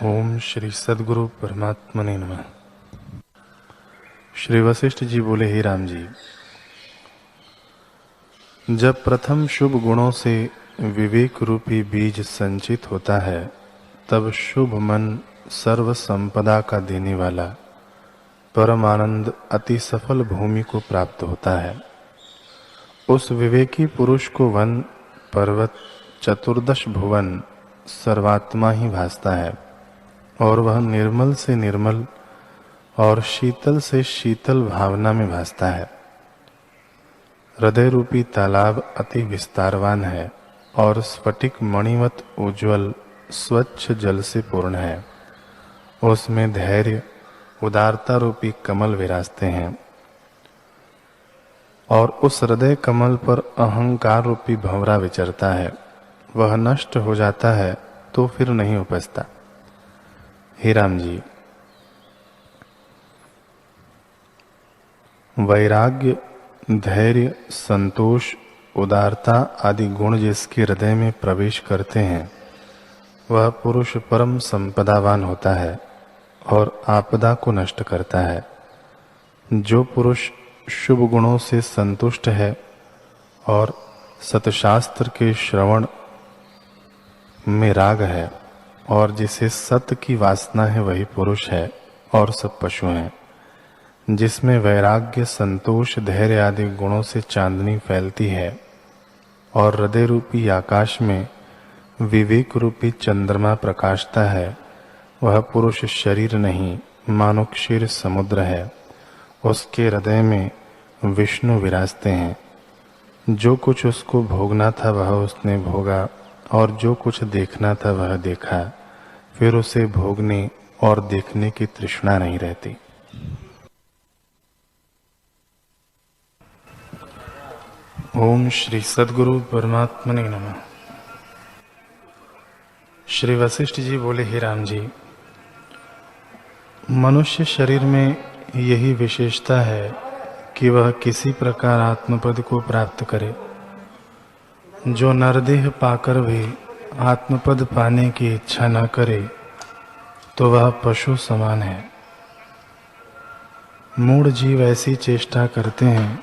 ओम श्री सद्गुरु परमात्मने नमः। श्री वशिष्ठ जी बोले, हे राम जी, जब प्रथम शुभ गुणों से विवेक रूपी बीज संचित होता है, तब शुभ मन सर्व संपदा का देने वाला परमानंद अति सफल भूमि को प्राप्त होता है। उस विवेकी पुरुष को वन, पर्वत, चतुर्दश भुवन सर्वात्मा ही भासता है, और वह निर्मल से निर्मल और शीतल से शीतल भावना में भासता है। हृदय रूपी तालाब अति विस्तारवान है और स्फटिक मणिवत उज्ज्वल स्वच्छ जल से पूर्ण है। उसमें धैर्य, उदारता रूपी कमल विराजते हैं, और उस हृदय कमल पर अहंकार रूपी भंवरा विचरता है। वह नष्ट हो जाता है तो फिर नहीं उपजता। हे राम जी, वैराग्य, धैर्य, संतोष, उदारता आदि गुण जिसके हृदय में प्रवेश करते हैं, वह पुरुष परम संपदावान होता है और आपदा को नष्ट करता है। जो पुरुष शुभ गुणों से संतुष्ट है और सतशास्त्र के श्रवण में राग है और जिसे सत्य की वासना है, वही पुरुष है और सब पशु हैं। जिसमें वैराग्य, संतोष, धैर्य आदि गुणों से चांदनी फैलती है और हृदय रूपी आकाश में विवेक रूपी चंद्रमा प्रकाशता है, वह पुरुष शरीर नहीं मानो क्षीर समुद्र है। उसके हृदय में विष्णु विराजते हैं। जो कुछ उसको भोगना था वह उसने भोगा, और जो कुछ देखना था वह देखा। फिर उसे भोगने और देखने की तृष्णा नहीं रहती। ओम श्री सद्गुरु परमात्मने नमः। श्री वशिष्ठ जी बोले, हे राम जी, मनुष्य शरीर में यही विशेषता है कि वह किसी प्रकार आत्मपद को प्राप्त करे। जो नरदेह पाकर भी आत्मपद पाने की इच्छा न करे तो वह पशु समान है। मूढ़ जीव ऐसी चेष्टा करते हैं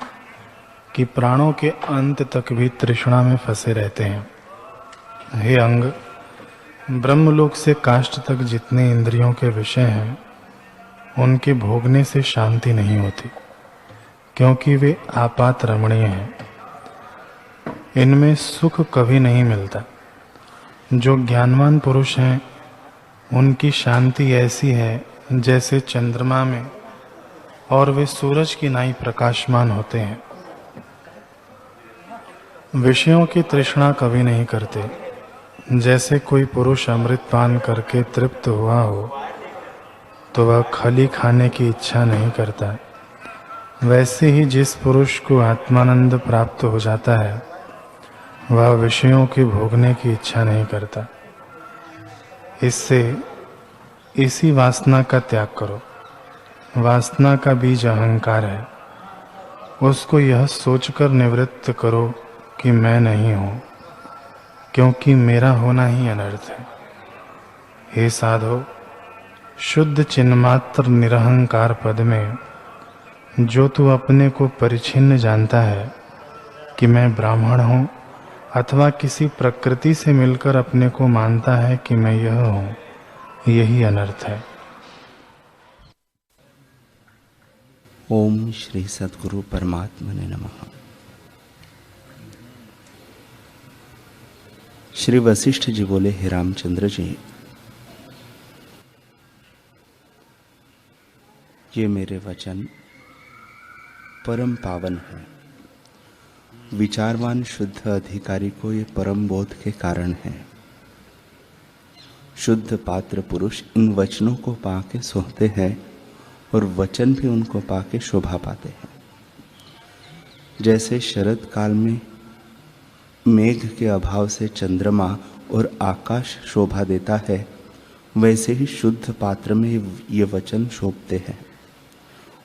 कि प्राणों के अंत तक भी तृष्णा में फंसे रहते हैं। हे अंग, ब्रह्मलोक से काष्ठ तक जितने इंद्रियों के विषय हैं, उनके भोगने से शांति नहीं होती, क्योंकि वे आपात रमणीय हैं। इनमें सुख कभी नहीं मिलता। जो ज्ञानवान पुरुष हैं, उनकी शांति ऐसी है जैसे चंद्रमा में, और वे सूरज की नाई प्रकाशमान होते हैं। विषयों की तृष्णा कभी नहीं करते। जैसे कोई पुरुष अमृत पान करके तृप्त हुआ हो तो वह खली खाने की इच्छा नहीं करता, वैसे ही जिस पुरुष को आत्मानंद प्राप्त हो जाता है, वह विषयों के भोगने की इच्छा नहीं करता। इससे इसी वासना का त्याग करो। वासना का बीज अहंकार है। उसको यह सोचकर निवृत्त करो कि मैं नहीं हूँ, क्योंकि मेरा होना ही अनर्थ है। हे साधो, शुद्ध चिन्मात्र निरहंकार पद में जो तू अपने को परिच्छिन्न जानता है कि मैं ब्राह्मण हूँ, अथवा किसी प्रकृति से मिलकर अपने को मानता है कि मैं यह हूँ, यही अनर्थ है। ओम श्री सद्गुरु परमात्मने नमः। श्री वशिष्ठ जी बोले, हे रामचंद्र जी, ये मेरे वचन परम पावन है। विचारवान शुद्ध अधिकारी को ये परम बोध के कारण है। शुद्ध पात्र पुरुष इन वचनों को पाके सोते हैं और वचन भी उनको पाके शोभा पाते हैं। जैसे शरद काल में मेघ के अभाव से चंद्रमा और आकाश शोभा देता है, वैसे ही शुद्ध पात्र में ये वचन शोभते हैं,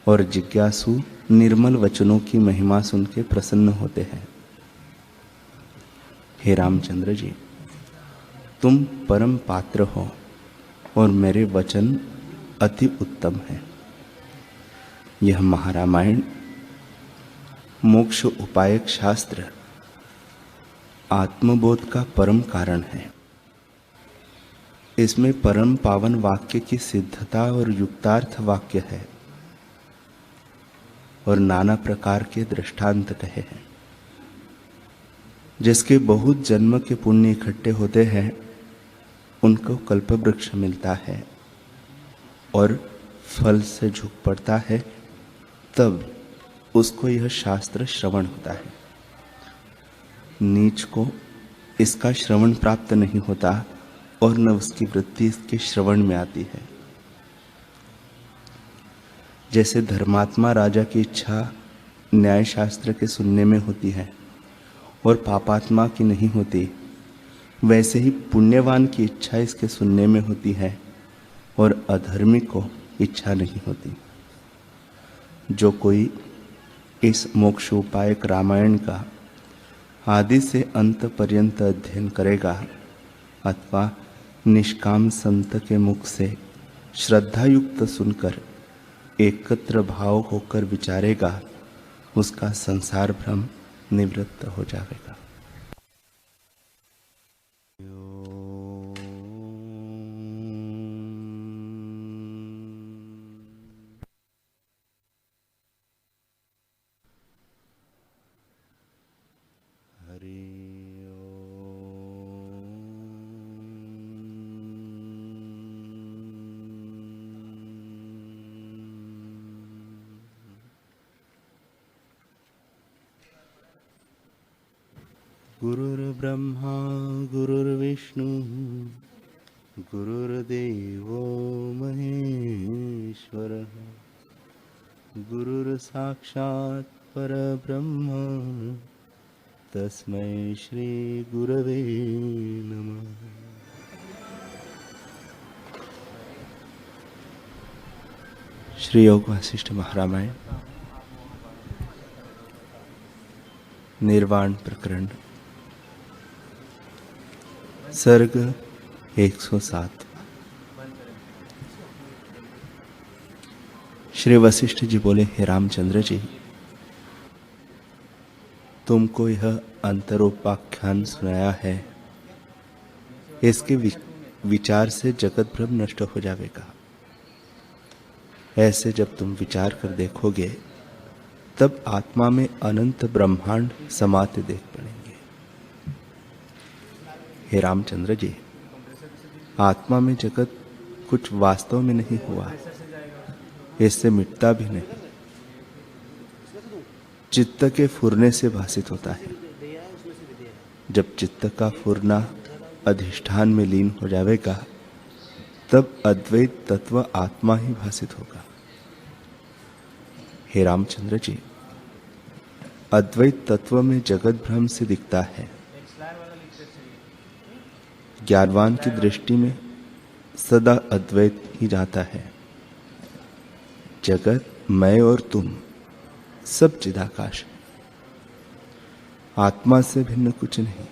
और जिज्ञासु निर्मल वचनों की महिमा सुन के प्रसन्न होते हैं। हे रामचंद्र जी, तुम परम पात्र हो और मेरे वचन अति उत्तम हैं। यह महारामायण मोक्ष उपायक शास्त्र आत्मबोध का परम कारण है। इसमें परम पावन वाक्य की सिद्धता और युक्तार्थ वाक्य है और नाना प्रकार के दृष्टांत कहे हैं। जिसके बहुत जन्म के पुण्य इकट्ठे होते हैं उनको कल्पवृक्ष मिलता है और फल से झुक पड़ता है, तब उसको यह शास्त्र श्रवण होता है। नीच को इसका श्रवण प्राप्त नहीं होता और न उसकी वृत्ति इसके श्रवण में आती है। जैसे धर्मात्मा राजा की इच्छा न्याय शास्त्र के सुनने में होती है और पापात्मा की नहीं होती, वैसे ही पुण्यवान की इच्छा इसके सुनने में होती है और अधर्मी को इच्छा नहीं होती। जो कोई इस मोक्ष उपायक रामायण का आदि से अंत पर्यंत अध्ययन करेगा अथवा निष्काम संत के मुख से श्रद्धायुक्त सुनकर एकत्र भाव होकर विचारेगा, उसका संसार भ्रम निवृत्त हो जाएगा। गुरुर्ब्रह्मा गुरुर्विष्णु गुरुर्देवो महेश्वरः गुरुर्साक्षात् परब्रह्म तस्मै श्री गुरवे नमः। श्री योग वासिष्ठ महारामायण निर्वाण प्रकरण सर्ग 107। श्री वशिष्ठ जी बोले, हे रामचंद्र जी, तुमको यह अंतरोपाख्यान सुनाया है, इसके विचार से जगत भ्रम नष्ट हो जाएगा। ऐसे जब तुम विचार कर देखोगे तब आत्मा में अनंत ब्रह्मांड समाते देख पड़ेंगे। हे रामचंद्र जी, आत्मा में जगत कुछ वास्तव में नहीं हुआ, इससे मिटता भी नहीं, चित्त के फुरने से भासित होता है। जब चित्त का फुरना अधिष्ठान में लीन हो जाएगा तब अद्वैत तत्व आत्मा ही भासित होगा। हे रामचंद्र जी, अद्वैत तत्व में जगत भ्रम से दिखता है। ज्ञानवान की दृष्टि में सदा अद्वैत ही जाता है। जगत, मैं और तुम सब चिदाकाश है, आत्मा से भिन्न कुछ नहीं।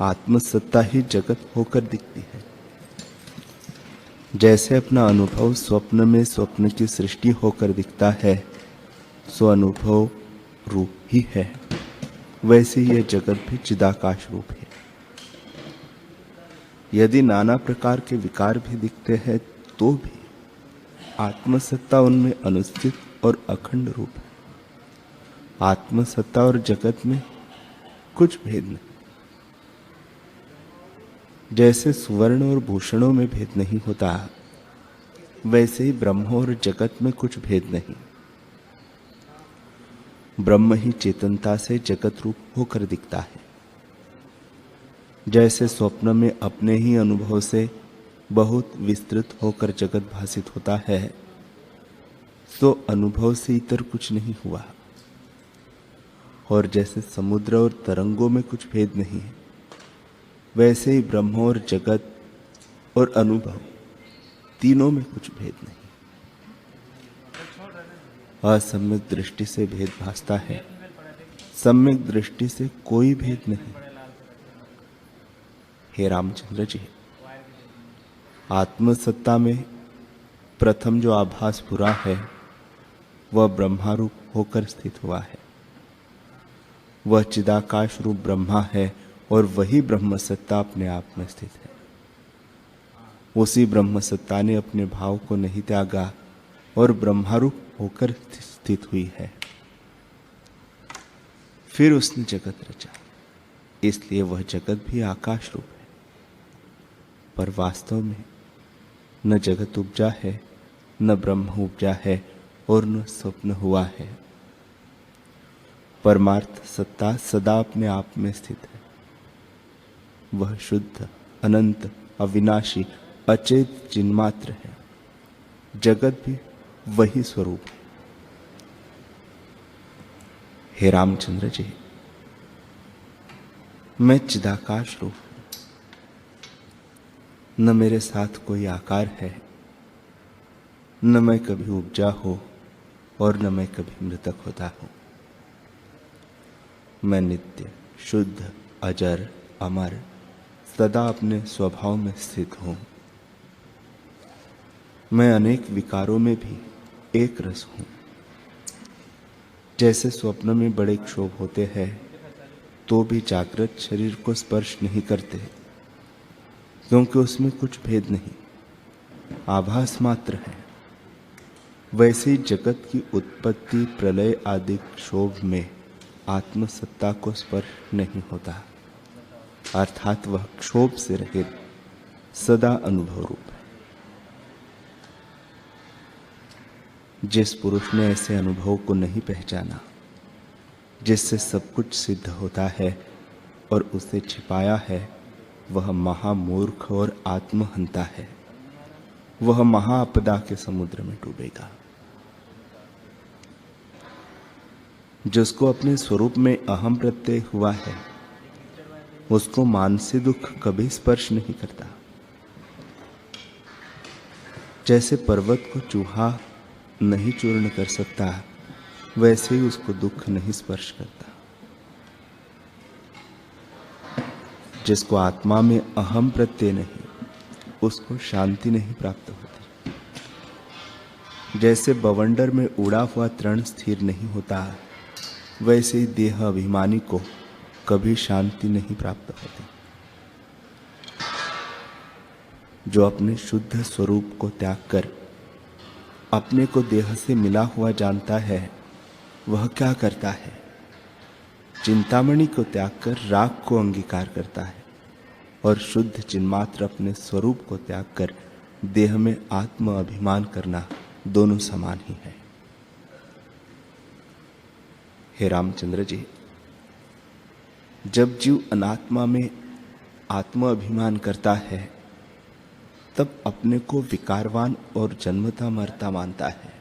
आत्मसत्ता ही जगत होकर दिखती है। जैसे अपना अनुभव स्वप्न में स्वप्न की सृष्टि होकर दिखता है, सो अनुभव रूप ही है, वैसे यह जगत भी चिदाकाश रूप है। यदि नाना प्रकार के विकार भी दिखते हैं तो भी आत्मसत्ता उनमें अनुस्थित और अखंड रूप है। आत्मसत्ता और जगत में कुछ भेद नहीं। जैसे सुवर्ण और भूषणों में भेद नहीं होता, वैसे ही ब्रह्म और जगत में कुछ भेद नहीं। ब्रह्म ही चेतनता से जगत रूप होकर दिखता है। जैसे स्वप्न में अपने ही अनुभव से बहुत विस्तृत होकर जगत भासित होता है, तो अनुभव से इतर कुछ नहीं हुआ। और जैसे समुद्र और तरंगों में कुछ भेद नहीं है, वैसे ही ब्रह्म और जगत और अनुभव तीनों में कुछ भेद नहीं। असम्यक दृष्टि से भेद भासता है, सम्यक दृष्टि से कोई भेद नहीं। हे रामचंद्र जी, आत्मसत्ता में प्रथम जो आभास पूरा है वह ब्रह्मारूप होकर स्थित हुआ है। वह चिदाकाश रूप ब्रह्मा है और वही ब्रह्म सत्ता अपने आप में स्थित है। उसी ब्रह्म सत्ता ने अपने भाव को नहीं त्यागा और ब्रह्मारूप होकर स्थित हुई है। फिर उसने जगत रचा, इसलिए वह जगत भी आकाश रूप है। पर वास्तव में न जगत उपजा है, न ब्रह्म उपजा है और न स्वप्न हुआ है। परमार्थ सत्ता सदा अपने आप में स्थित है। वह शुद्ध, अनंत, अविनाशी, अचेत चिन्मात्र है। जगत भी वही स्वरूप है। हे रामचंद्र जी, मैं चिदाकाश रूप हूं। न मेरे साथ कोई आकार है, न मैं कभी उपजा हो और न मैं कभी मृतक होता हूं। मैं नित्य, शुद्ध, अजर, अमर, सदा अपने स्वभाव में स्थित हूं। मैं अनेक विकारों में भी एक रस हूं। जैसे स्वप्न में बड़े क्षोभ होते हैं तो भी जागृत शरीर को स्पर्श नहीं करते, क्योंकि उसमें कुछ भेद नहीं, आभास मात्र है। वैसे ही जगत की उत्पत्ति, प्रलय आदि क्षोभ में आत्मसत्ता को स्पर्श नहीं होता, अर्थात वह क्षोभ से रहित सदा अनुभव रूप है। जिस पुरुष ने ऐसे अनुभव को नहीं पहचाना, जिससे सब कुछ सिद्ध होता है और उसे छिपाया है, वह महामूर्ख और आत्महंता है। वह महाअपदा के समुद्र में डूबेगा। जिसको अपने स्वरूप में अहम प्रत्यय हुआ है, उसको मानसिक दुख कभी स्पर्श नहीं करता। जैसे पर्वत को चूहा नहीं चूर्ण कर सकता, वैसे ही उसको दुख नहीं स्पर्श करता। जिसको आत्मा में अहम प्रत्यय नहीं, उसको शांति नहीं प्राप्त होती। जैसे बवंडर में उड़ा हुआ तृण स्थिर नहीं होता, वैसे ही देह अभिमानी को कभी शांति नहीं प्राप्त होती। जो अपने शुद्ध स्वरूप को त्याग कर अपने को देह से मिला हुआ जानता है, वह क्या करता है? चिंतामणि को त्याग कर राग को अंगीकार करता है और शुद्ध चिन्मात्र अपने स्वरूप को त्याग कर देह में आत्म अभिमान करना दोनों समान ही है। हे रामचंद्र जी, जब जीव अनात्मा में आत्म अभिमान करता है, तब अपने को विकारवान और जन्मता मरता मानता है।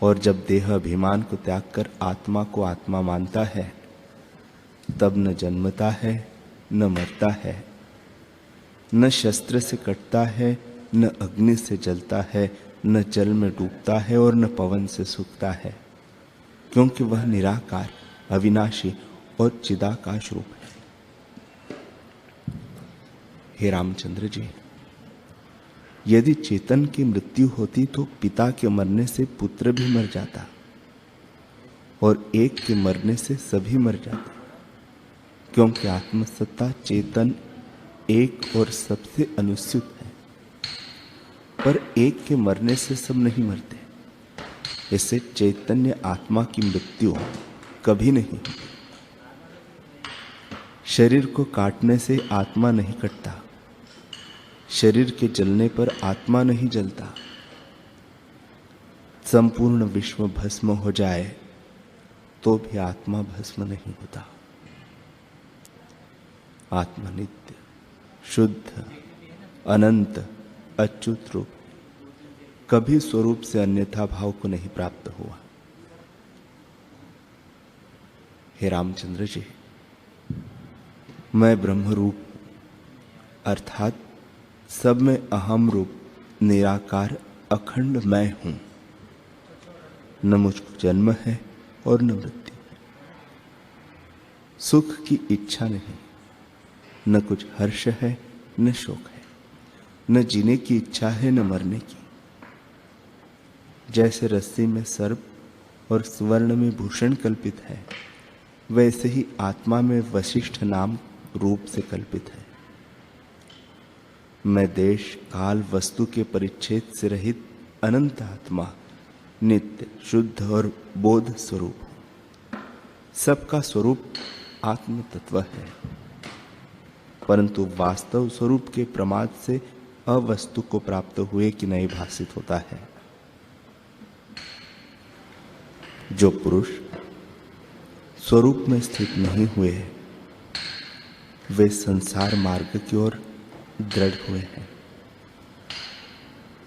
और जब देह अभिमान को त्याग कर आत्मा को आत्मा मानता है, तब न जन्मता है, न मरता है, न शस्त्र से कटता है, न अग्नि से जलता है, न जल में डूबता है और न पवन से सूखता है, क्योंकि वह निराकार, अविनाशी और चिदाकाश रूप है। हे रामचंद्र जी, यदि चेतन की मृत्यु होती तो पिता के मरने से पुत्र भी मर जाता और एक के मरने से सभी मर जाते, क्योंकि आत्मसत्ता चेतन एक और सबसे अनुस्यूत है। पर एक के मरने से सब नहीं मरते, इससे चैतन्य आत्मा की मृत्यु कभी नहीं। शरीर को काटने से आत्मा नहीं कटता, शरीर के जलने पर आत्मा नहीं जलता। संपूर्ण विश्व भस्म हो जाए तो भी आत्मा भस्म नहीं होता। आत्मा नित्य, शुद्ध, अनंत, अच्युत रूप, कभी स्वरूप से अन्यथा भाव को नहीं प्राप्त हुआ। हे रामचंद्र जी, मैं ब्रह्म रूप अर्थात सब में अहम रूप, निराकार, अखंड मैं हूं। न मुझको जन्म है और न मृत्यु है। सुख की इच्छा नहीं, न कुछ हर्ष है न शोक है, न जीने की इच्छा है न मरने की। जैसे रस्सी में सर्प और सुवर्ण में भूषण कल्पित है, वैसे ही आत्मा में वशिष्ठ नाम रूप से कल्पित है। मैं देश काल वस्तु के परिच्छेद से रहित अनंत आत्मा, नित्य शुद्ध और बोध स्वरूप हूं। सबका स्वरूप आत्म तत्व है, परंतु वास्तव स्वरूप के प्रमाद से अवस्तु को प्राप्त हुए कि नहीं भासित होता है। जो पुरुष स्वरूप में स्थित नहीं हुए हैं, वे संसार मार्ग की ओर दृढ़ हुए हैं।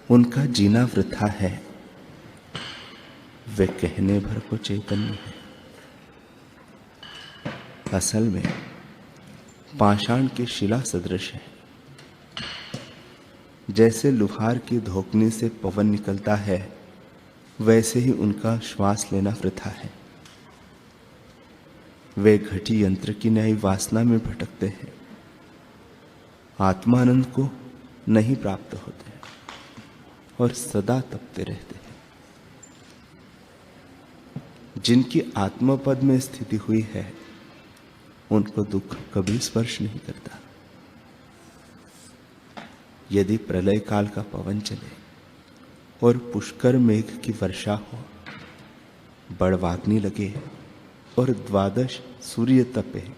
उनका जीना वृथा है, वे कहने भर को चैतन्य है। असल में पाषाण के शिला सदृश है। जैसे लुहार की धोकनी से पवन निकलता है, वैसे ही उनका श्वास लेना वृथा है। वे घटी यंत्र की नई वासना में भटकते हैं, आत्मानंद को नहीं प्राप्त होते और सदा तपते रहते हैं। जिनकी आत्मपद में स्थिति हुई है, उनको दुख कभी स्पर्श नहीं करता। यदि प्रलय काल का पवन चले और पुष्कर मेघ की वर्षा हो, बड़वाग्नि लगे और 12 सूर्य तपे,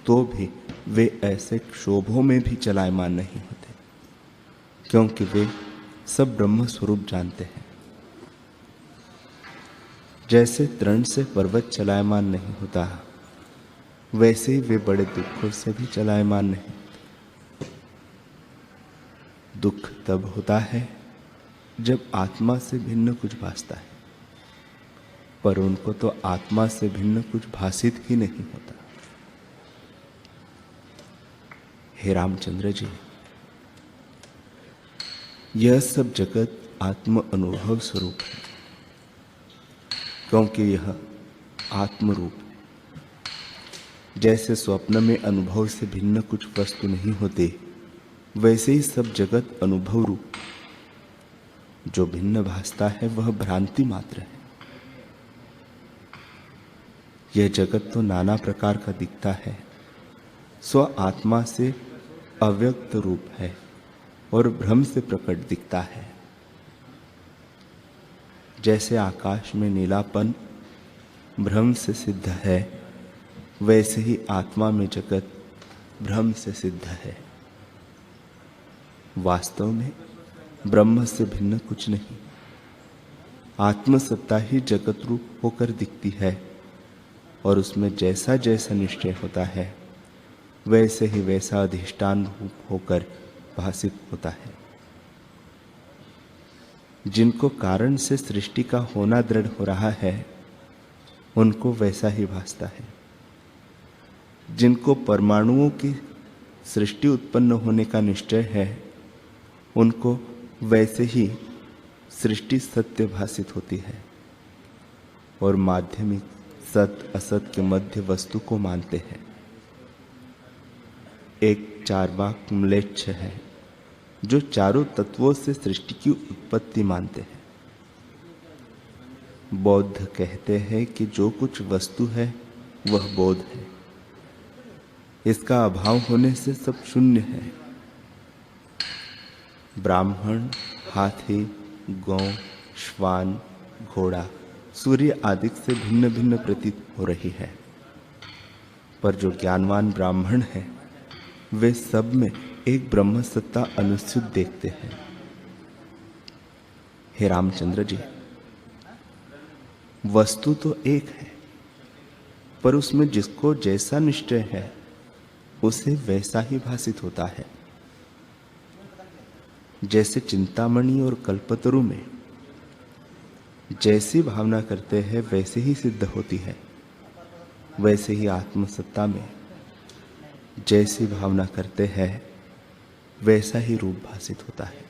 तो भी वे ऐसे क्षोभों में भी चलायमान नहीं होते, क्योंकि वे सब ब्रह्म स्वरूप जानते हैं। जैसे तृण से पर्वत चलायमान नहीं होता, वैसे ही वे बड़े दुखों से भी चलायमान नहीं। दुख तब होता है जब आत्मा से भिन्न कुछ भासता है, पर उनको तो आत्मा से भिन्न कुछ भासित ही नहीं होता। हे रामचंद्र जी, यह सब जगत आत्म अनुभव स्वरूप है, क्योंकि यह आत्म रूप है। जैसे स्वप्न में अनुभव से भिन्न कुछ वस्तु नहीं होते, वैसे ही सब जगत अनुभव रूप। जो भिन्न भासता है वह भ्रांति मात्र है। यह जगत तो नाना प्रकार का दिखता है, स्व आत्मा से अव्यक्त रूप है और भ्रम से प्रकट दिखता है। जैसे आकाश में नीलापन भ्रम से सिद्ध है, वैसे ही आत्मा में जगत भ्रम से सिद्ध है। वास्तव में ब्रह्म से भिन्न कुछ नहीं। आत्मसत्ता ही जगत रूप होकर दिखती है और उसमें जैसा जैसा निश्चय होता है, वैसे ही वैसा अधिष्ठान रूप होकर भासित होता है। जिनको कारण से सृष्टि का होना दृढ़ हो रहा है, उनको वैसा ही भासता है। जिनको परमाणुओं की सृष्टि उत्पन्न होने का निश्चय है, उनको वैसे ही सृष्टि सत्य भासित होती है और माध्यमिक सत असत के मध्य वस्तु को मानते हैं। एक चार्वाक म्लेच्छ है जो चारों तत्वों से सृष्टि की उत्पत्ति मानते हैं। बौद्ध कहते हैं कि जो कुछ वस्तु है वह बोध है, इसका अभाव होने से सब शून्य है। ब्राह्मण, हाथी, गौ, श्वान, घोड़ा, सूर्य आदि से भिन्न भिन्न प्रतीत हो रही है, पर जो ज्ञानवान ब्राह्मण है, वे सब में एक ब्रह्म सत्ता अनुस्यूत देखते हैं। हे रामचंद्र जी, वस्तु तो एक है, पर उसमें जिसको जैसा निश्चय है उसे वैसा ही भासित होता है। जैसे चिंतामणि और कल्पतरु में जैसी भावना करते हैं वैसे ही सिद्ध होती है, वैसे ही आत्मसत्ता में जैसी भावना करते हैं वैसा ही रूप भासित होता है।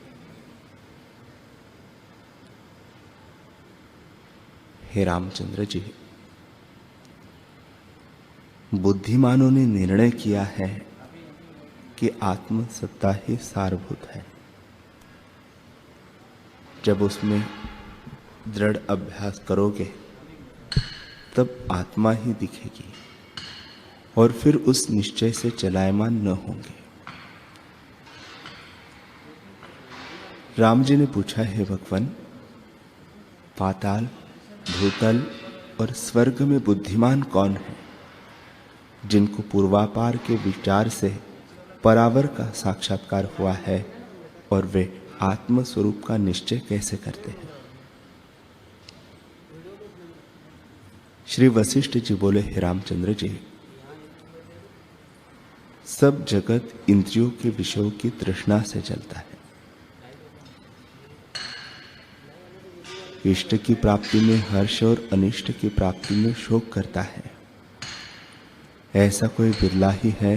हे रामचंद्र जी, बुद्धिमानों ने निर्णय किया है कि आत्म सत्ता ही सारभूत है। जब उसमें दृढ़ अभ्यास करोगे तब आत्मा ही दिखेगी और फिर उस निश्चय से चलायमान न होंगे। राम जी ने पूछा, है भगवान, पाताल, भूतल और स्वर्ग में बुद्धिमान कौन है जिनको पूर्वापार के विचार से परावर का साक्षात्कार हुआ है और वे आत्म स्वरूप का निश्चय कैसे करते हैं? श्री वशिष्ठ जी बोले, हे रामचंद्र जी, सब जगत इंद्रियों के विषयों की तृष्णा से चलता है। इष्ट की प्राप्ति में हर्ष और अनिष्ट की प्राप्ति में शोक करता है। ऐसा कोई बिरला ही है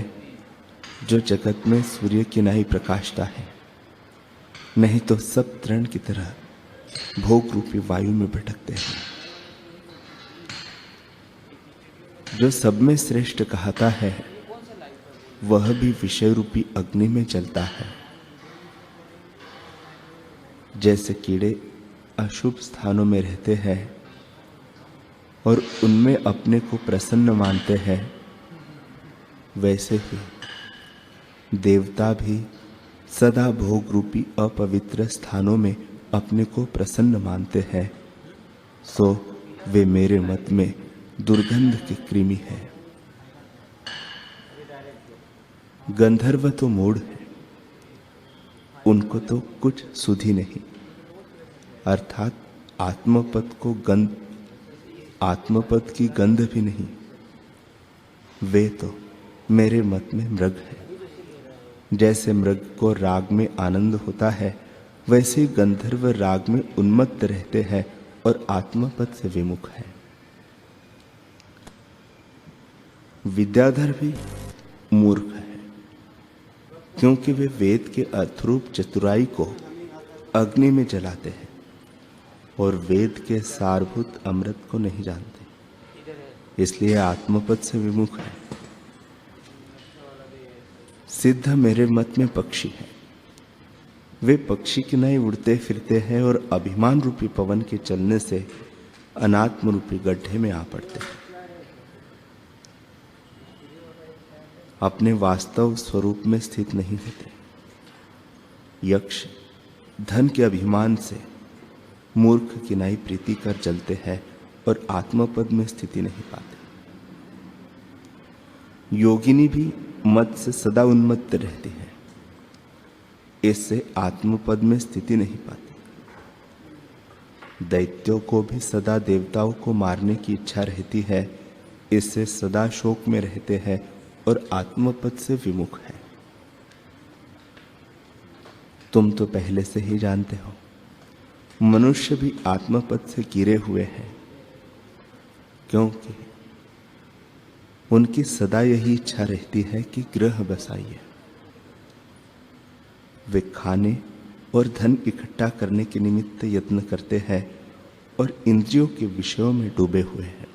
जो जगत में सूर्य की नाई प्रकाशता है, नहीं तो सब तृण की तरह भोग रूपी वायु में भटकते हैं। जो सब में श्रेष्ठ कहता है वह भी विषय रूपी अग्नि में जलता है। जैसे कीड़े अशुभ स्थानों में रहते हैं और उनमें अपने को प्रसन्न मानते हैं, वैसे ही देवता भी सदा भोग रूपी अपवित्र स्थानों में अपने को प्रसन्न मानते हैं, सो वे मेरे मत में दुर्गंध के कृमि है। गंधर्व तो मूढ़ है, उनको तो कुछ सुधि नहीं, अर्थात आत्मपद की गंध भी नहीं। वे तो मेरे मत में मृग है। जैसे मृग को राग में आनंद होता है, वैसे गंधर्व राग में उन्मत्त रहते हैं और आत्मपद से विमुख है। विद्याधर भी मूर्ख है, क्योंकि वे वेद के अर्थरूप चतुराई को अग्नि में जलाते हैं और वेद के सारभूत अमृत को नहीं जानते, इसलिए आत्मपद से विमुख है। सिद्ध मेरे मत में पक्षी है। वे पक्षी की नाई उड़ते फिरते हैं और अभिमान रूपी पवन के चलने से अनात्म रूपी गड्ढे में आ पड़ते हैं। अपने वास्तव स्वरूप में स्थित नहीं होते। यक्ष धन के अभिमान से मूर्ख की नाई प्रीति कर चलते हैं और आत्मपद में स्थिति नहीं पाते। योगिनी भी मत से सदा उन्मत्त रहती है, इससे आत्मपद में स्थिति नहीं पाती। दैत्यों को भी सदा देवताओं को मारने की इच्छा रहती है, इससे सदा शोक में रहते हैं और आत्मपद से विमुख है। तुम तो पहले से ही जानते हो, मनुष्य भी आत्मपद से गिरे हुए हैं, क्योंकि उनकी सदा यही इच्छा रहती है कि ग्रह बसाइए। वे खाने और धन इकट्ठा करने के निमित्त यत्न करते हैं और इंद्रियों के विषयों में डूबे हुए हैं।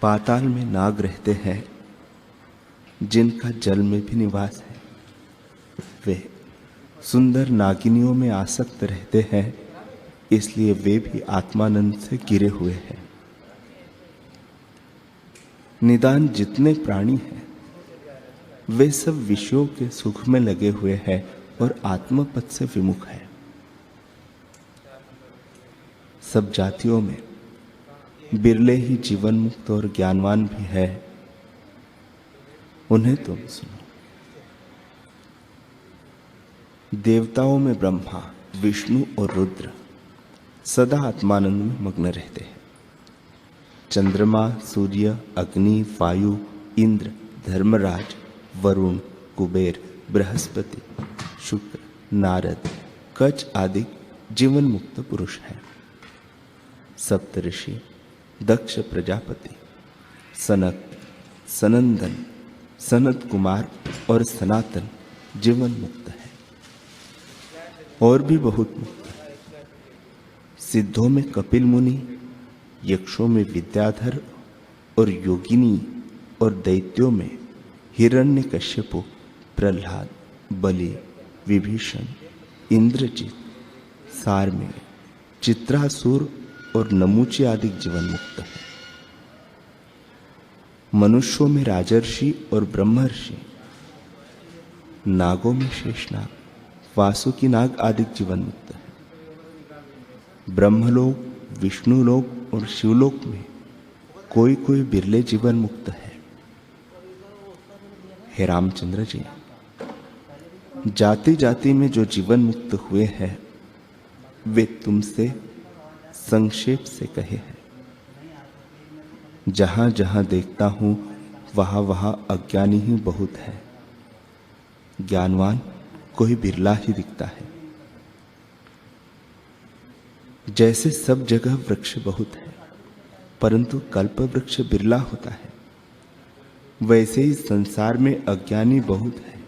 पाताल में नाग रहते हैं, जिनका जल में भी निवास है। वे सुंदर नागिनियों में आसक्त रहते हैं, इसलिए वे भी आत्मानंद से गिरे हुए हैं। निदान जितने प्राणी हैं वे सब विषयों के सुख में लगे हुए हैं और आत्मपद से विमुख है। सब जातियों में बिरले ही जीवन मुक्त और ज्ञानवान भी है, उन्हें तुम सुनो। देवताओं में ब्रह्मा, विष्णु और रुद्र सदा आत्मानंद में मग्न रहते हैं। चंद्रमा, सूर्य, अग्नि, वायु, इंद्र, धर्मराज, वरुण, कुबेर, बृहस्पति, शुक्र, नारद, कच आदि जीवन मुक्त पुरुष हैं। सप्तऋषि, दक्ष प्रजापति, सनक, सनंदन, सनत कुमार और सनातन जीवन मुक्त है, और भी बहुत मुक्त है। सिद्धों में कपिल मुनि, यक्षों में विद्याधर और योगिनी और दैत्यों में हिरण्यकश्यपु, प्रहलाद, बलि, विभीषण, इंद्रजित, सारमेय, चित्रासुर और नमूची आदि जीवन मुक्त है। मनुष्यों में राजर्षि और ब्रह्मर्षि, नागों में शेषनाग, वासुकी नाग आदि जीवन मुक्त है। ब्रह्मलोक, विष्णुलोक और शिवलोक में कोई कोई बिरले जीवन मुक्त है। हे रामचंद्र जी, जाति जाति में जो जीवन मुक्त हुए हैं वे तुमसे संक्षेप से कहे हैं। जहां जहां देखता हूं वहां वहां अज्ञानी ही बहुत है, ज्ञानवान कोई बिरला ही दिखता है। जैसे सब जगह वृक्ष बहुत है परंतु कल्प वृक्ष बिरला होता है, वैसे ही संसार में अज्ञानी बहुत है,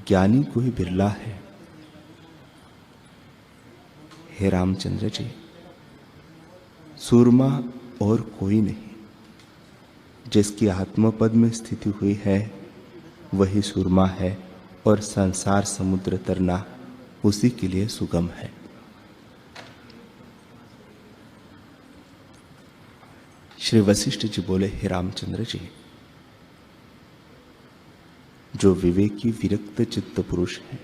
ज्ञानी कोई बिरला है। हे रामचंद्र जी, सूरमा और कोई नहीं, जिसकी आत्मपद में स्थिति हुई है वही सूरमा है और संसार समुद्र तरना उसी के लिए सुगम है। श्री वशिष्ठ जी बोले, हे रामचंद्र जी, जो विवेकी विरक्त चित्त पुरुष है,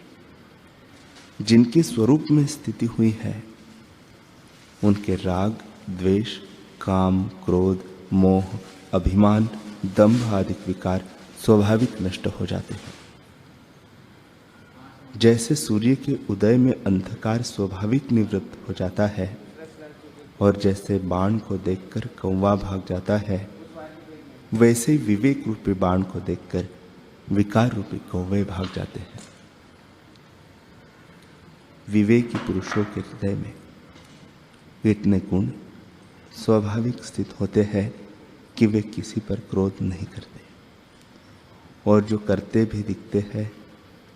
जिनके स्वरूप में स्थिति हुई है, उनके राग, द्वेष, काम, क्रोध, मोह, अभिमान, दंभ आदि विकार स्वाभाविक नष्ट हो जाते हैं। जैसे सूर्य के उदय में अंधकार स्वाभाविक निवृत्त हो जाता है और जैसे बाण को देखकर कौवा भाग जाता है, वैसे ही विवेक रूपी बाण को देखकर विकार रूपी कौवे भाग जाते हैं। विवेकी पुरुषों के हृदय में इतने गुण स्वाभाविक स्थित होते हैं कि वे किसी पर क्रोध नहीं करते, और जो करते भी दिखते हैं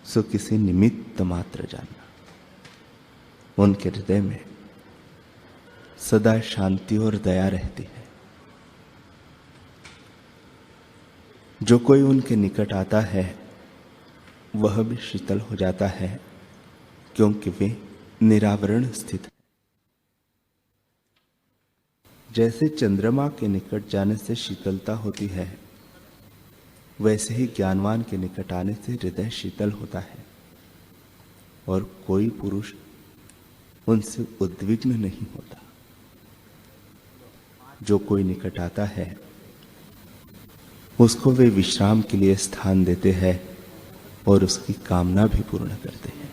सो किसी निमित्त मात्र जानना। उनके हृदय में सदा शांति और दया रहती है। जो कोई उनके निकट आता है वह भी शीतल हो जाता है, क्योंकि वे निरावरण स्थित है। जैसे चंद्रमा के निकट जाने से शीतलता होती है, वैसे ही ज्ञानवान के निकट आने से हृदय शीतल होता है और कोई पुरुष उनसे उद्विग्न नहीं होता। जो कोई निकट आता है उसको वे विश्राम के लिए स्थान देते हैं और उसकी कामना भी पूर्ण करते हैं।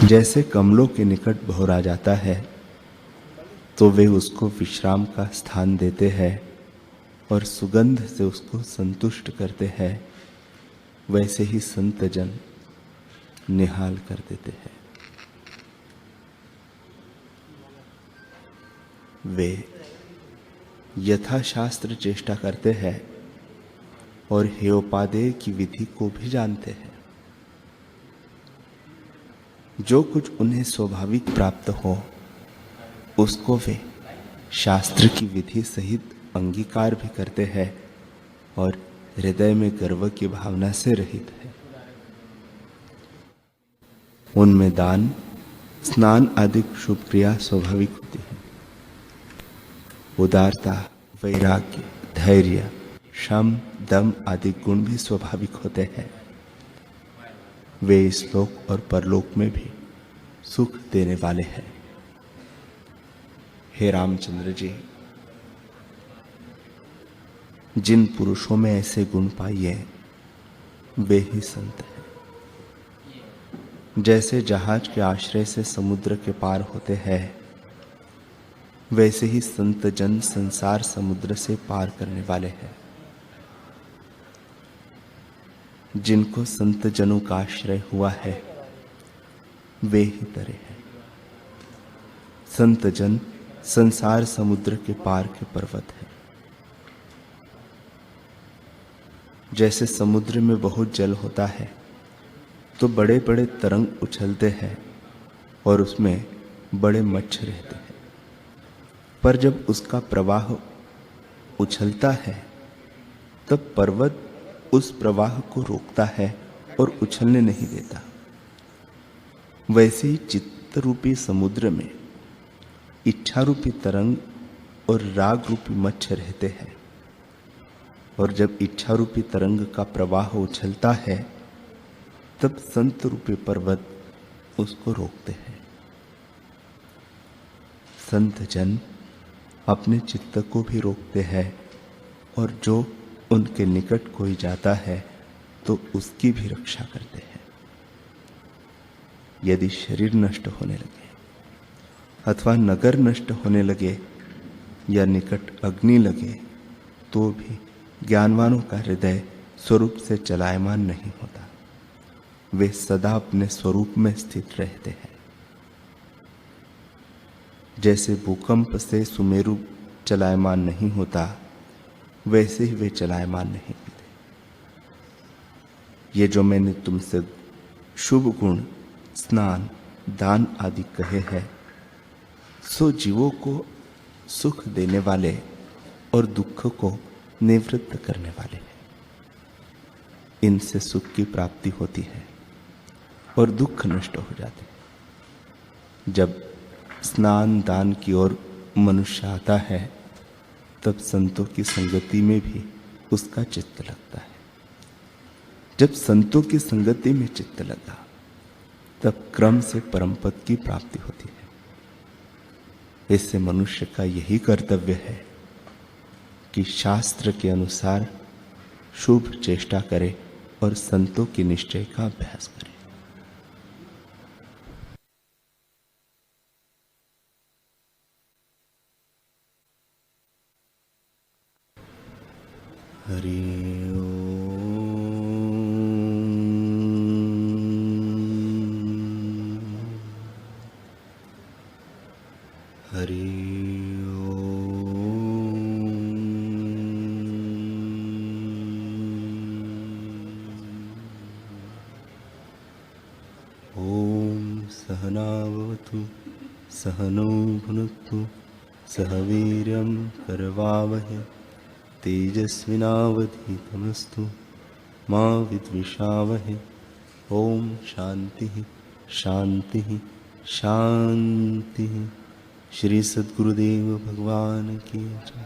जैसे कमलों के निकट भौरा जाता है तो वे उसको विश्राम का स्थान देते हैं और सुगंध से उसको संतुष्ट करते हैं, वैसे ही संत जन निहाल कर देते हैं। वे यथाशास्त्र चेष्टा करते हैं और हेयोपादेय की विधि को भी जानते हैं। जो कुछ उन्हें स्वाभाविक प्राप्त हो उसको वे शास्त्र की विधि सहित अंगीकार भी करते हैं और हृदय में गर्व की भावना से रहित है। उनमें दान, स्नान आदि शुभ क्रिया स्वाभाविक होती है। उदारता, वैराग्य, धैर्य, शम, दम आदि गुण भी स्वाभाविक होते हैं। वे इस लोक और परलोक में भी सुख देने वाले हैं। हे रामचंद्र जी, जिन पुरुषों में ऐसे गुण पाइए वे ही संत हैं। जैसे जहाज के आश्रय से समुद्र के पार होते हैं, वैसे ही संत जन संसार समुद्र से पार करने वाले हैं। जिनको संत जनों का आश्रय हुआ है वे ही तरे हैं। संत जन संसार समुद्र के पार के पर्वत है। जैसे समुद्र में बहुत जल होता है तो बड़े बड़े तरंग उछलते हैं और उसमें बड़े मच्छ रहते हैं, पर जब उसका प्रवाह उछलता है तब पर्वत उस प्रवाह को रोकता है और उछलने नहीं देता। वैसे ही चित्त रूपी समुद्र में इच्छा रूपी तरंग और राग रूपी मत्स्य रहते हैं, और जब इच्छा रूपी तरंग का प्रवाह उछलता है तब संत रूपी पर्वत उसको रोकते हैं। संत जन अपने चित्त को भी रोकते हैं, और जो उनके निकट कोई जाता है तो उसकी भी रक्षा करते हैं। यदि शरीर नष्ट होने लगे अथवा नगर नष्ट होने लगे या निकट अग्नि लगे तो भी ज्ञानवानों का हृदय स्वरूप से चलायमान नहीं होता। वे सदा अपने स्वरूप में स्थित रहते हैं। जैसे भूकंप से सुमेरु चलायमान नहीं होता, वैसे ही वे चलायमान नहीं होते। ये जो मैंने तुमसे शुभ गुण, स्नान, दान आदि कहे हैं, सो जीवों को सुख देने वाले और दुख को निवृत्त करने वाले हैं। इनसे सुख की प्राप्ति होती है और दुख नष्ट हो जाते हैं। जब स्नान दान की ओर मनुष्य आता है तब संतों की संगति में भी उसका चित्त लगता है। जब संतों की संगति में चित्त लगा तब क्रम से परम पद की प्राप्ति होती है। इससे मनुष्य का यही कर्तव्य है कि शास्त्र के अनुसार शुभ चेष्टा करे और संतों की निश्चय का अभ्यास करे। हरि ओम सहनावतु सहनौ भुनक्तु सह वीर्यं करवावहै तेजस्विनावधीतमस्तु मा विद्विषावहै। ओम शांति शांति शांति। श्री सद्गुरुदेव भगवान की जय।